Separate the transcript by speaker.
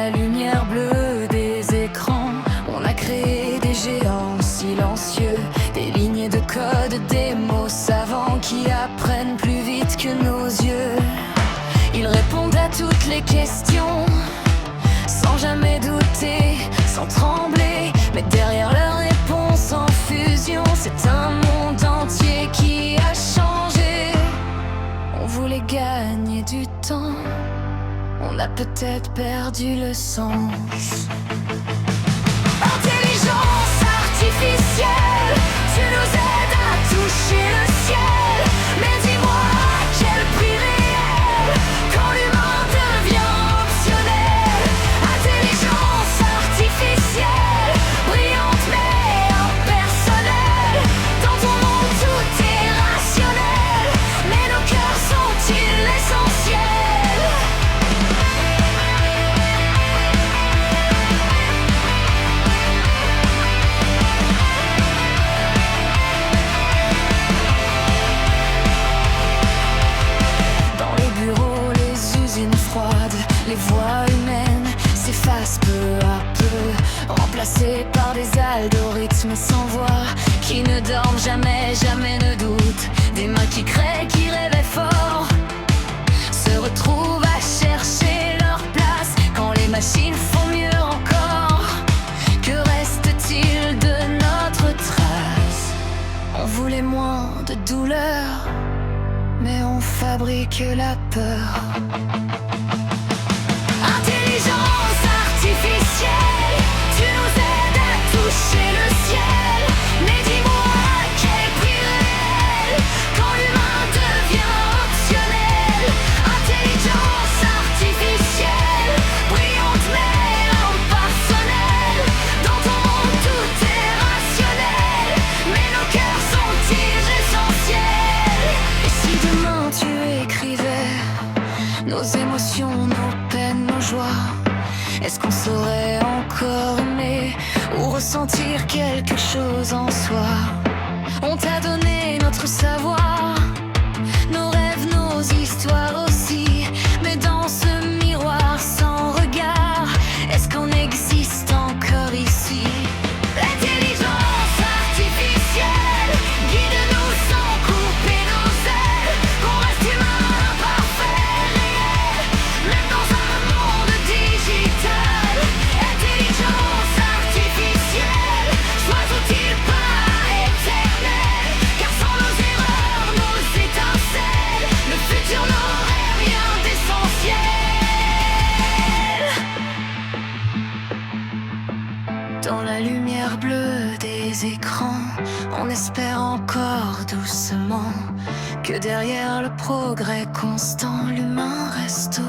Speaker 1: la lumière bleue des écrans, on a créé des géants silencieux, des lignes de code, des mots savants qui apprennent plus vite que nos yeux. Ils répondent à toutes les questions, sans jamais douter, sans trembler. Mais derrière leurs réponses en fusion, c'est un monde entier qui a changé. On voulait gagner du temps, on a peut-être perdu le sens. Intelligence artificielle, tu nous aides à toucher le ciel. Mais dis-moi à quel prix réel, quand l'humain devient optionnel. Intelligence artificielle, brillante mais impersonnelle. Dans ton monde tout est rationnel, mais nos cœurs sont-ils l'essentiel? Les voix humaines s'effacent peu à peu, remplacées par des algorithmes sans voix, qui ne dorment jamais, jamais ne doutent. Des mains qui créent, qui rêvaient fort, se retrouvent à chercher leur place quand les machines font mieux encore. Que reste-t-il de notre trace? On voulait moins de douleur, mais on fabrique la peur. Intelligence artificielle, tu nous aides à toucher le ciel. Mais dis-moi à quel prix réel, quand l'humain devient optionnel. Intelligence artificielle, brillante mais impersonnelle. Dans ton monde tout est rationnel, mais nos cœurs sont-ils essentiels? Et si demain tu écrivais nos émotions, nos peines, nos joies, est-ce qu'on saurait encore aimer ou ressentir quelque chose en soi? On t'a donné notre savoir, nos rêves, nos histoires aussi. Mais dans ce miroir sans regard, est-ce qu'on existe encore ici? L'intelligence artificielle, guide-nous sans couper nos ailes, qu'on reste humain, parfait, réel, même dans un monde digital. Intelligence artificielle, sois utile pas éternel, car sans nos erreurs, nos étincelles, le futur n'aurait rien d'essentiel. Dans la lumière bleue des écrans, on espère encore doucement que derrière le progrès constant, l'humain reste